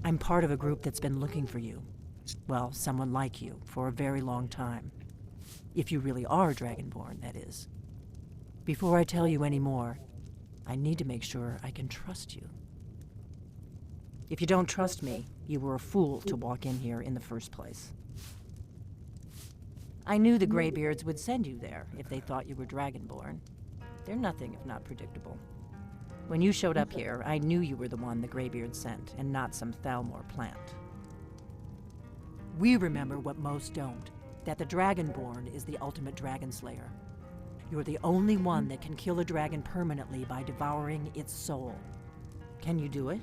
I'm part of a group that's been looking for you. Well, someone like you, for a very long time. If you really are Dragonborn, that is. Before I tell you any more, I need to make sure I can trust you. If you don't trust me, you were a fool to walk in here in the first place. I knew the Greybeards would send you there if they thought you were Dragonborn. They're nothing if not predictable. When you showed up here, I knew you were the one the Greybeards sent, and not some Thalmor plant. We remember what most don't, that the Dragonborn is the ultimate dragon slayer. You're the only one that can kill a dragon permanently by devouring its soul. Can you do it?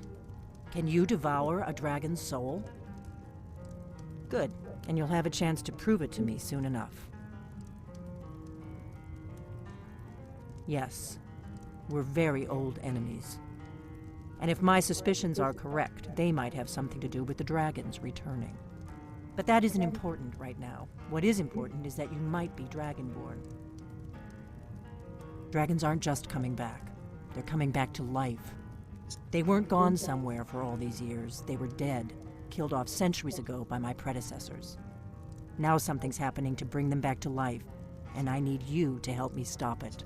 Can you devour a dragon's soul? Good, and you'll have a chance to prove it to me soon enough. Yes, we're very old enemies. And if my suspicions are correct, they might have something to do with the dragons returning. But that isn't important right now. What is important is that you might be Dragonborn. Dragons aren't just coming back. They're coming back to life. They weren't gone somewhere for all these years. They were dead, killed off centuries ago by my predecessors. Now something's happening to bring them back to life, and I need you to help me stop it.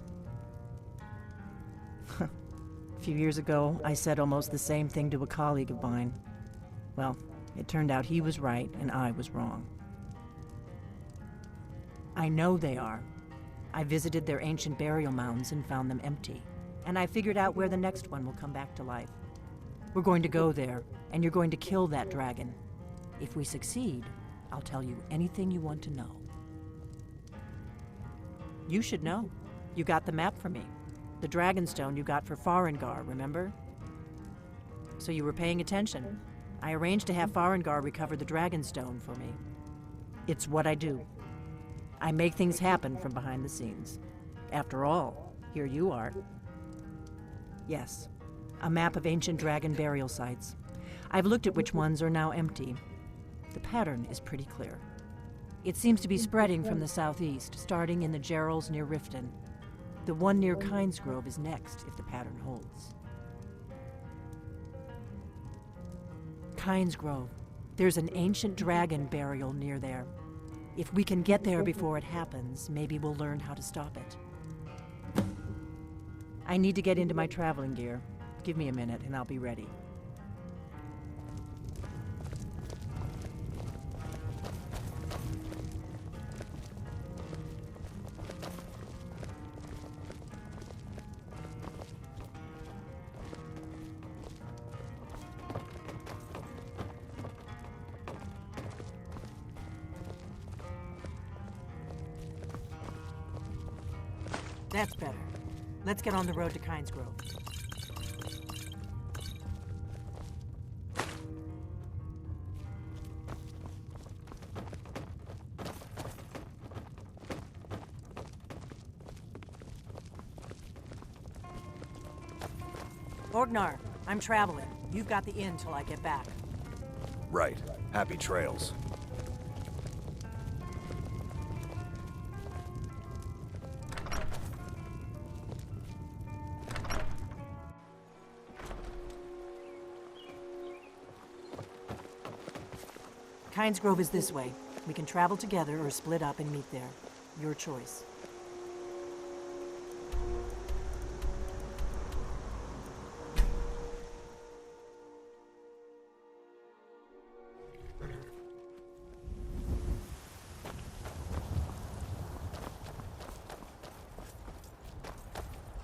A few years ago, I said almost the same thing to a colleague of mine. Well, it turned out he was right and I was wrong. I know they are. I visited their ancient burial mounds and found them empty. And I figured out where the next one will come back to life. We're going to go there, and you're going to kill that dragon. If we succeed, I'll tell you anything you want to know. You should know. You got the map for me. The Dragonstone you got for Farengar, remember? So you were paying attention. I arranged to have Farengar recover the Dragonstone for me. It's what I do. I make things happen from behind the scenes. After all, here you are. Yes, a map of ancient dragon burial sites. I've looked at which ones are now empty. The pattern is pretty clear. It seems to be spreading from the southeast, starting in the Gerals near Riften. The one near Kynesgrove is next, if the pattern holds. Kynesgrove. There's an ancient dragon burial near there. If we can get there before it happens, maybe we'll learn how to stop it. I need to get into my traveling gear. Give me a minute and I'll be ready. That's better. Let's get on the road to Kynesgrove. Orgnar, I'm traveling. You've got the inn till I get back. Right. Happy trails. Kynesgrove is this way. We can travel together or split up and meet there. Your choice.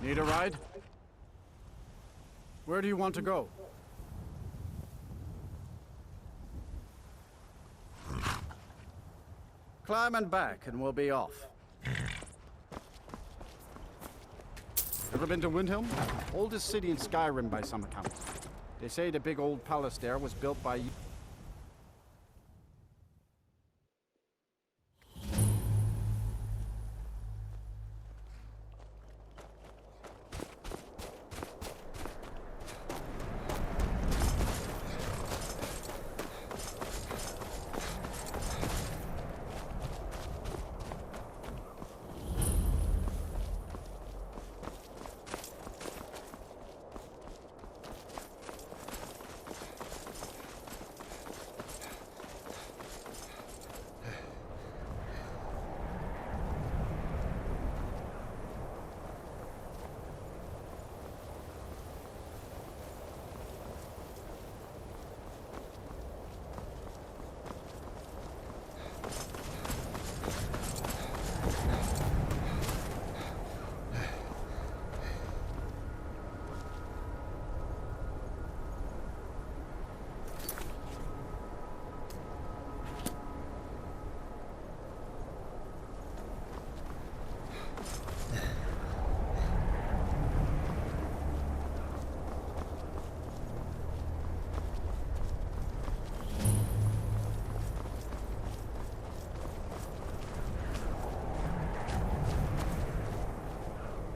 Need a ride? Where do you want to go? Climb and back, and we'll be off. Ever been to Windhelm? Oldest city in Skyrim by some account. They say the big old palace there was built by you.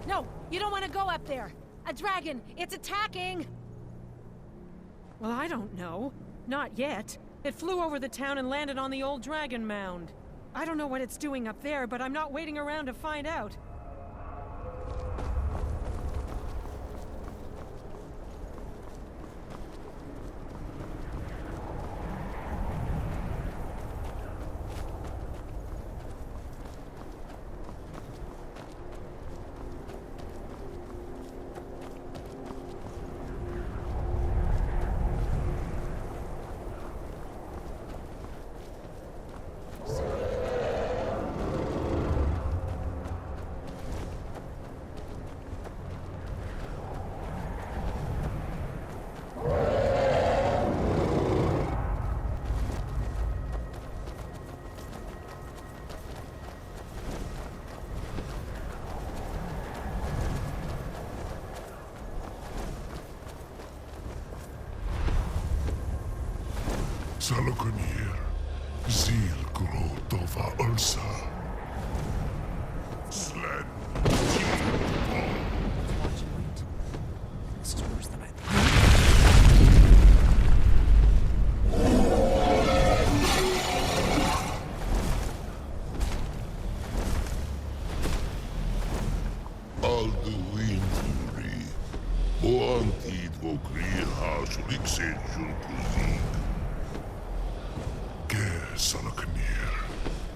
No, you don't want to go up there. A dragon, it's attacking! Well, I don't know. Not yet. It flew over the town and landed on the old dragon mound. I don't know what it's doing up there, but I'm not waiting around to find out. Salokunir, Zil Grotova Ulsa. Sled. Watch and wait. This is worse than I thought. Alduinturi. Boantid Vokrir Hasulik Kuzik. Ger Salokunir,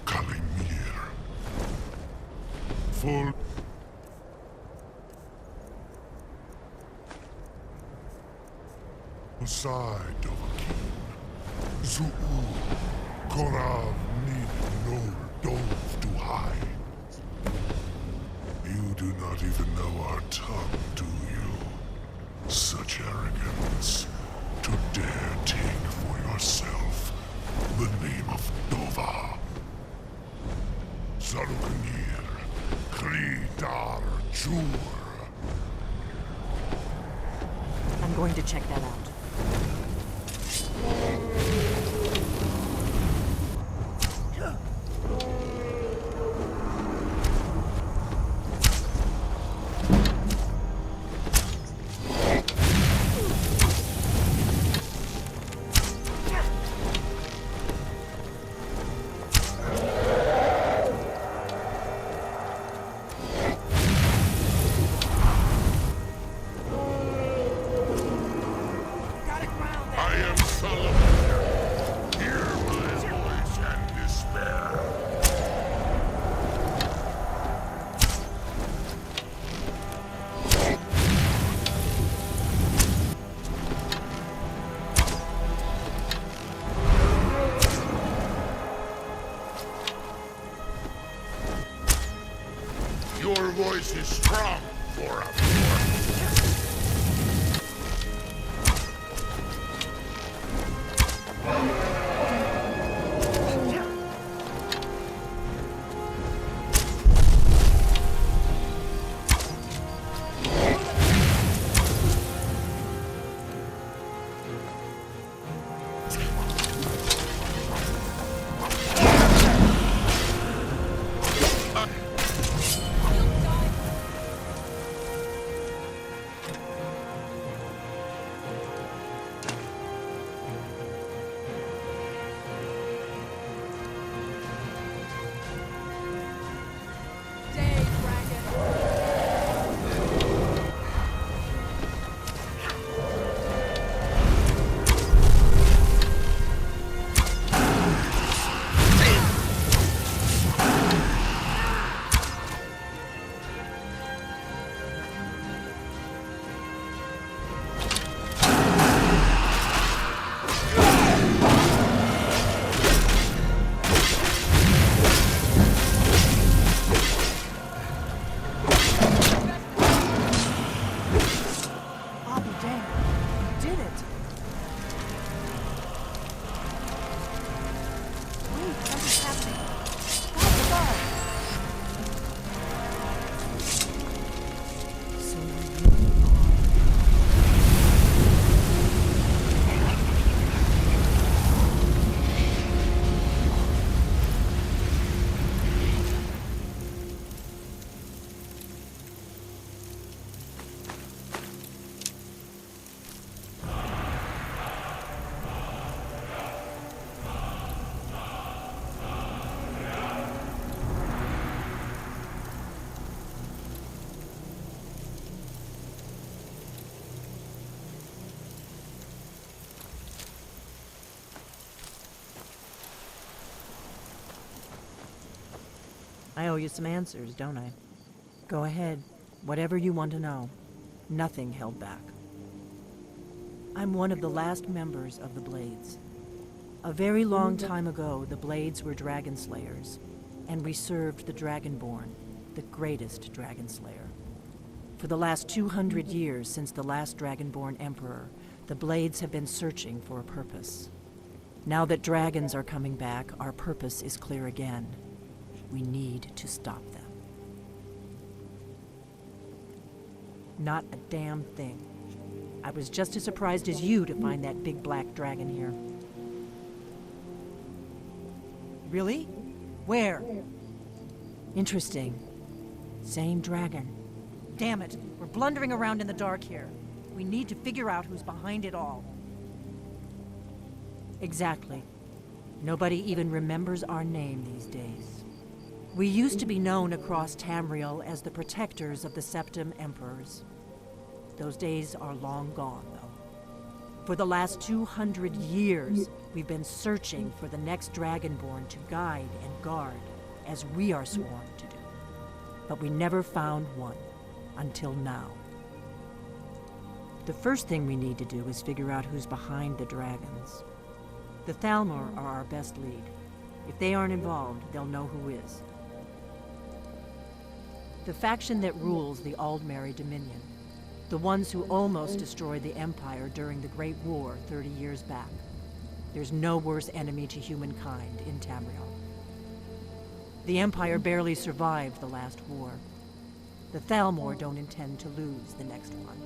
Kalimir. Full. Side of a king. Zuu, Korav need no dove to hide. You do not even know our tongue, do you? Such arrogance to dare take for yourself the name of Dova. Sarukanir, Kridar Jur. I'm going to check that out. I am Solomon. Hear my voice and despair. Your voice is strong for a I owe you some answers, don't I? Go ahead. Whatever you want to know. Nothing held back. I'm one of the last members of the Blades. A very long time ago, the Blades were dragon slayers, and we served the Dragonborn, the greatest dragon slayer. For the last 200 years since the last Dragonborn Emperor, the Blades have been searching for a purpose. Now that dragons are coming back, our purpose is clear again. We need to stop them. Not a damn thing. I was just as surprised as you to find that big black dragon here. Really? Where? Interesting. Same dragon. Damn it, we're blundering around in the dark here. We need to figure out who's behind it all. Exactly. Nobody even remembers our name these days. We used to be known across Tamriel as the protectors of the Septim Emperors. Those days are long gone, though. For the last 200 years, we've been searching for the next Dragonborn to guide and guard, as we are sworn to do. But we never found one, until now. The first thing we need to do is figure out who's behind the dragons. The Thalmor are our best lead. If they aren't involved, they'll know who is. The faction that rules the Aldmeri Dominion. The ones who almost destroyed the Empire during the Great War 30 years back. There's no worse enemy to humankind in Tamriel. The Empire barely survived the last war. The Thalmor don't intend to lose the next one.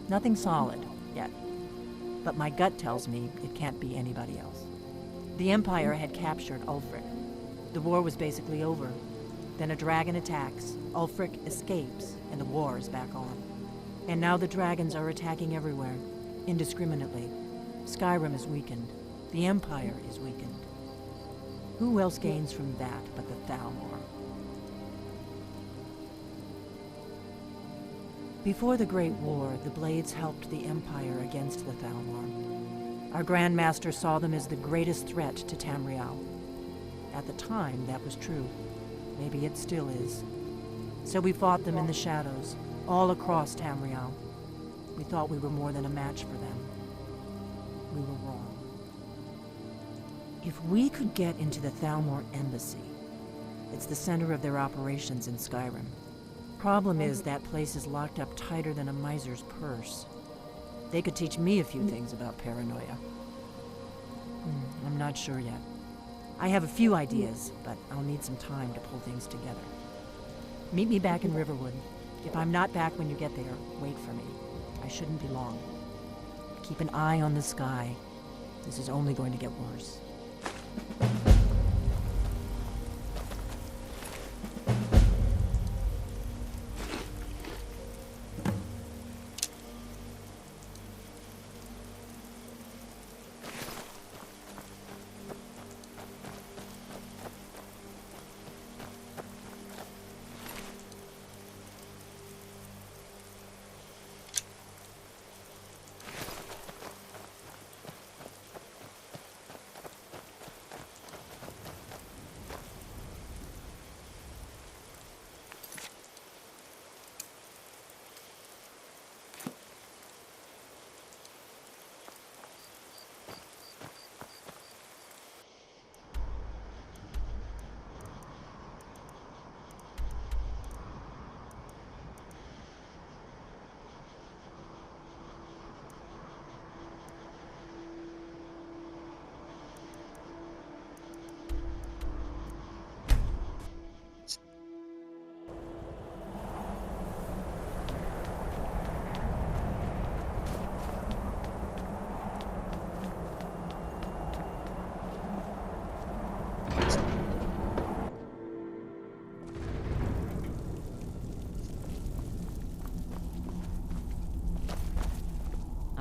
Nothing solid, yet. But my gut tells me it can't be anybody else. The Empire had captured Ulfric. The war was basically over. Then a dragon attacks, Ulfric escapes, and the war is back on. And now the dragons are attacking everywhere, indiscriminately. Skyrim is weakened. The Empire is weakened. Who else gains from that but the Thalmor? Before the Great War, the Blades helped the Empire against the Thalmor. Our Grand Master saw them as the greatest threat to Tamriel. At the time, that was true. Maybe it still is. So we fought them in the shadows, all across Tamriel. We thought we were more than a match for them. We were wrong. If we could get into the Thalmor embassy, it's the center of their operations in Skyrim. Problem is, that place is locked up tighter than a miser's purse. They could teach me a few things about paranoia. I'm not sure yet. I have a few ideas, but I'll need some time to pull things together. Meet me back in Riverwood. If I'm not back when you get there, wait for me. I shouldn't be long. Keep an eye on the sky. This is only going to get worse.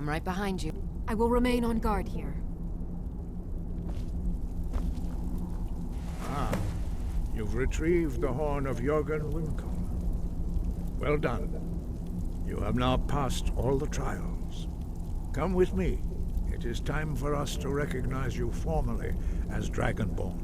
I'm right behind you. I will remain on guard here. Ah, you've retrieved the horn of Jörgen Windcombe. Well done. You have now passed all the trials. Come with me. It is time for us to recognize you formally as Dragonborn.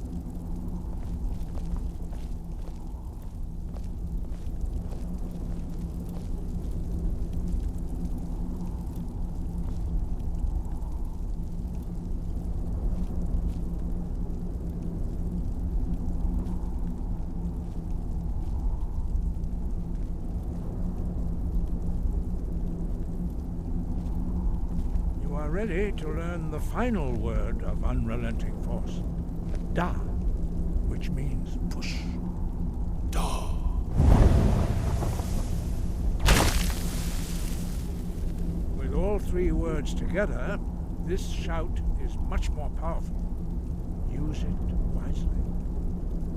are ready to learn the final word of unrelenting force. Da, which means push. Da. With all three words together, this shout is much more powerful. Use it wisely.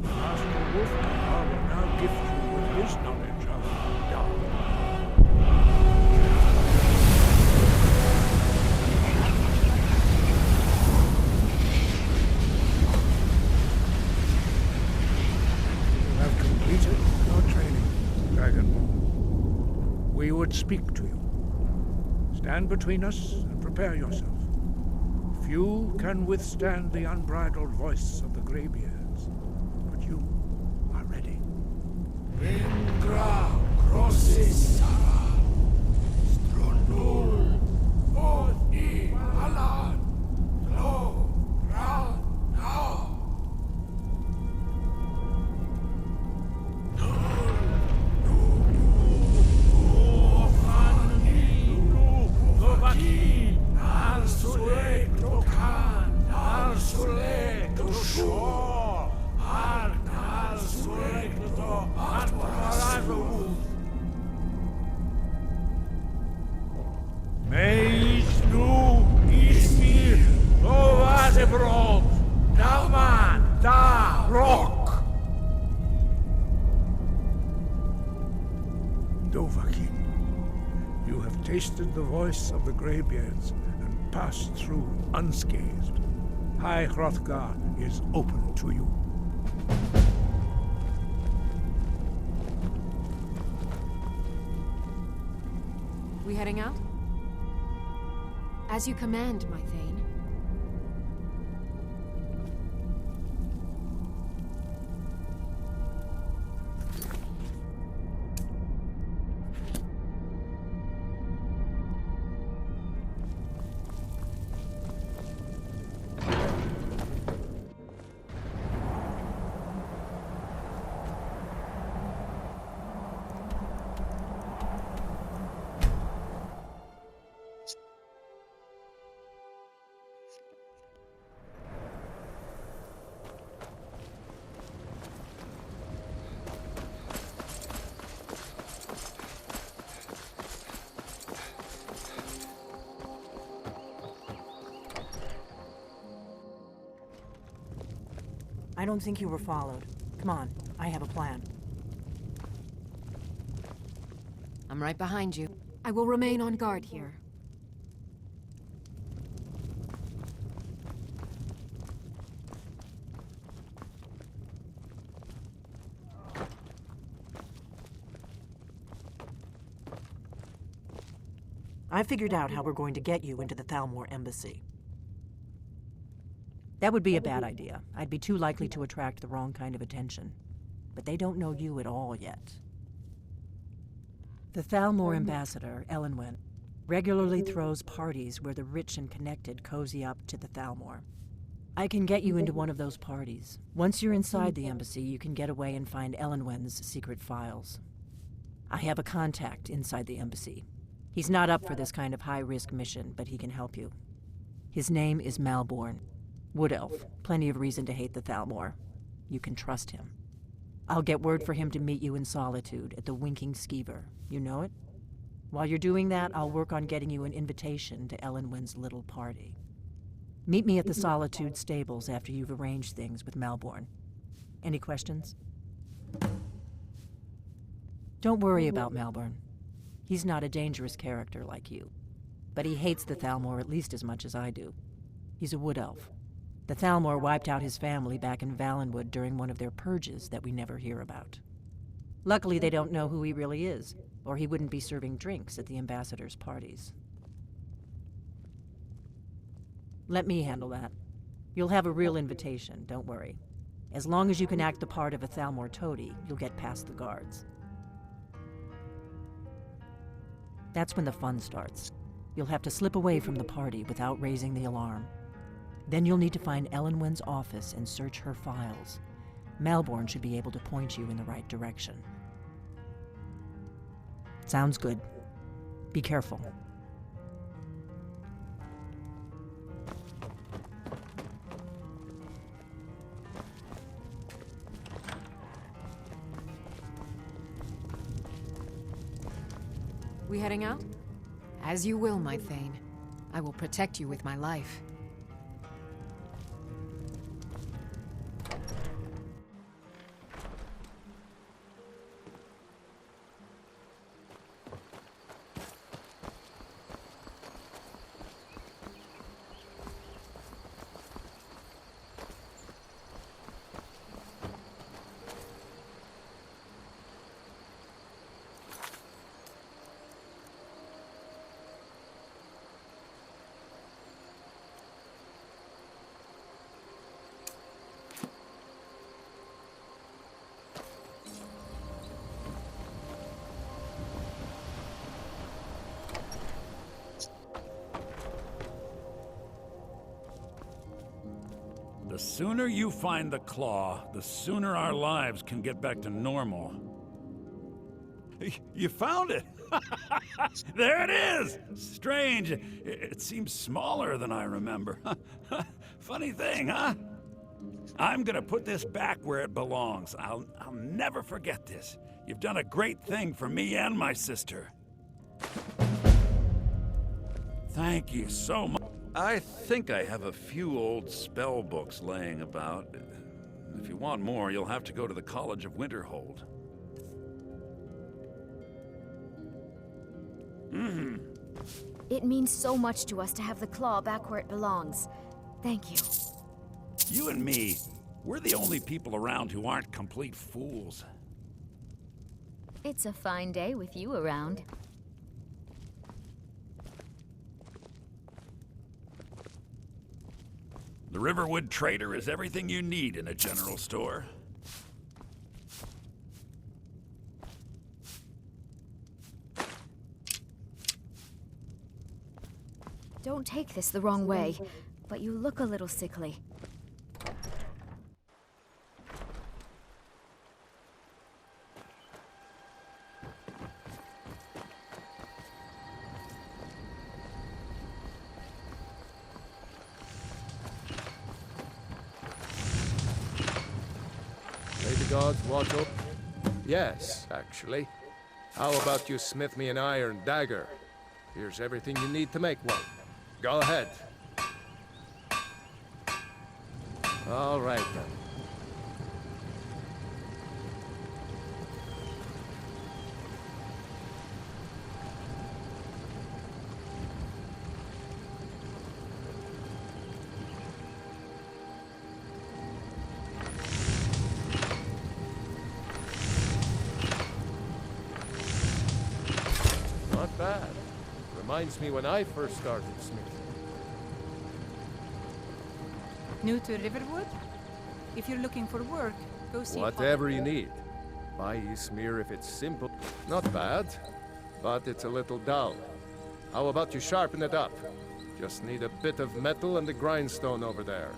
Master Wolfgar will now gift you with his knowledge of Da. You have completed your training, Dragonborn. We would speak to you. Stand between us and prepare yourself. Few can withstand the unbridled voice of the Greybeards, but you are ready. Ingra crossis sara. Stronul. Od I alan. Lo. Ra. Na. Dovahkiin, you have tasted the voice of the Greybeards and passed through unscathed. High Hrothgar is open to you. We heading out? As you command, my Thane. I don't think you were followed. Come on, I have a plan. I'm right behind you. I will remain on guard here. I figured out how we're going to get you into the Thalmor embassy. That would be a bad idea. I'd be too likely to attract the wrong kind of attention. But they don't know you at all yet. The Thalmor ambassador, Elenwen, regularly throws parties where the rich and connected cozy up to the Thalmor. I can get you into one of those parties. Once you're inside the embassy, you can get away and find Elenwen's secret files. I have a contact inside the embassy. He's not up for this kind of high-risk mission, but he can help you. His name is Malborn. Wood Elf. Plenty of reason to hate the Thalmor. You can trust him. I'll get word for him to meet you in Solitude at the Winking Skeever. You know it? While you're doing that, I'll work on getting you an invitation to Elenwen's little party. Meet me at the Solitude stables after you've arranged things with Malborn. Any questions? Don't worry about Malborn. He's not a dangerous character like you. But he hates the Thalmor at least as much as I do. He's a Wood Elf. The Thalmor wiped out his family back in Valenwood during one of their purges that we never hear about. Luckily, they don't know who he really is, or he wouldn't be serving drinks at the ambassador's parties. Let me handle that. You'll have a real invitation, don't worry. As long as you can act the part of a Thalmor toady, you'll get past the guards. That's when the fun starts. You'll have to slip away from the party without raising the alarm. Then you'll need to find Elenwen's office and search her files. Malborn should be able to point you in the right direction. Sounds good. Be careful. We heading out? As you will, my Thane. I will protect you with my life. The sooner you find the claw, the sooner our lives can get back to normal. You found it! There it is! Strange. It seems smaller than I remember. Funny thing, huh? I'm gonna put this back where it belongs. I'll never forget this. You've done a great thing for me and my sister. Thank you so much. I think I have a few old spell books laying about. If you want more, you'll have to go to the College of Winterhold. It means so much to us to have the claw back where it belongs. Thank you. You and me, we're the only people around who aren't complete fools. It's a fine day with you around. The Riverwood Trader is everything you need in a general store. Don't take this the wrong way, but you look a little sickly. May the gods watch over. Yes, actually. How about you smith me an iron dagger? Here's everything you need to make one. Go ahead. All right, then. Not bad. Reminds me when I first started smithing. New to Riverwood? If you're looking for work, go see Whatever you need. Buy Ismir if it's simple. Not bad, but it's a little dull. How about you sharpen it up? Just need a bit of metal and the grindstone over there.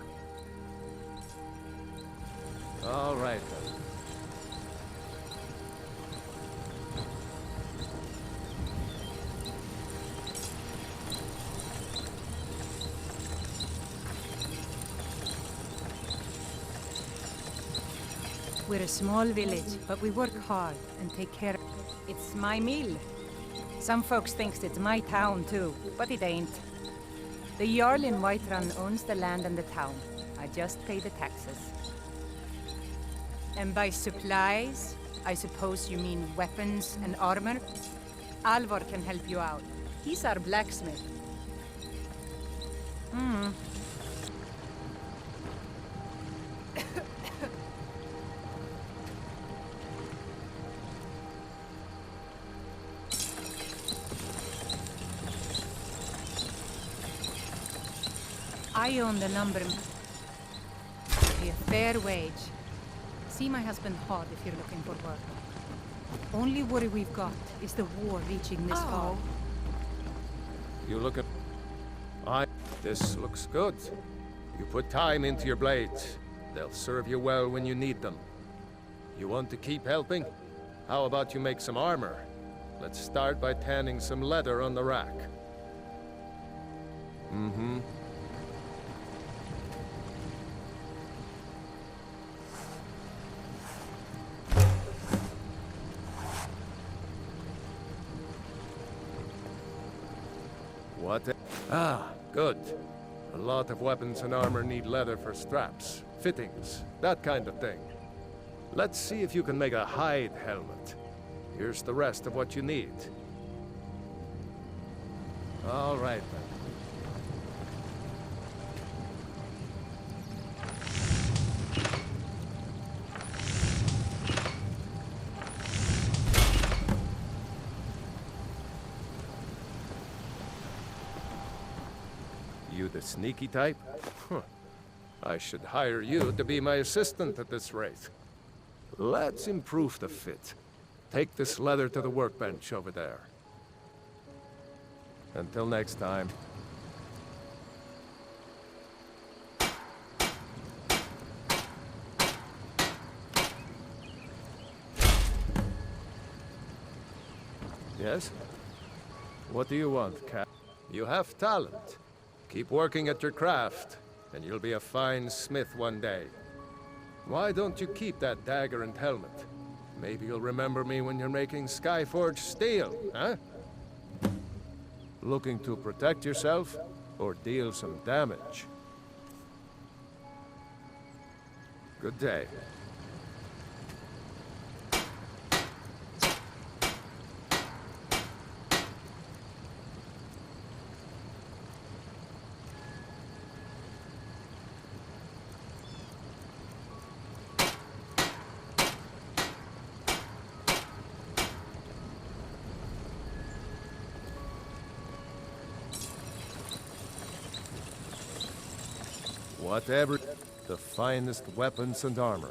All right, then. We're a small village, but we work hard and take care. It's my mill. Some folks thinks it's my town too, but it ain't. The Jarl in Whiterun owns the land and the town. I just pay the taxes. And by supplies, I suppose you mean weapons and armor? Alvor can help you out. He's our blacksmith. I own the lumber. Pay a fair wage. See my husband Hod if you're looking for work. Only worry we've got is the war reaching this far. You look at... This looks good. You put time into your blades. They'll serve you well when you need them. You want to keep helping? How about you make some armor? Let's start by tanning some leather on the rack. What? Ah, good. A lot of weapons and armor need leather for straps, fittings, that kind of thing. Let's see if you can make a hide helmet. Here's the rest of what you need. All right, then. You the sneaky type? Huh. I should hire you to be my assistant at this rate. Let's improve the fit. Take this leather to the workbench over there. Until next time. Yes? What do you want, Cap? You have talent. Keep working at your craft, and you'll be a fine smith one day. Why don't you keep that dagger and helmet? Maybe you'll remember me when you're making Skyforged steel, huh? Looking to protect yourself, or deal some damage? Good day. Whatever, the finest weapons and armor.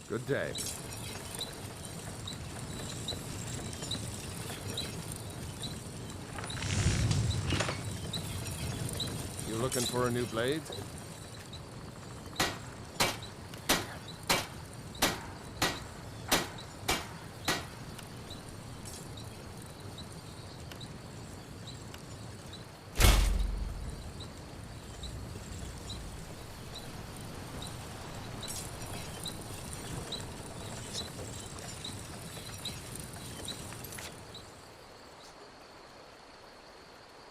Good day. You looking for a new blade?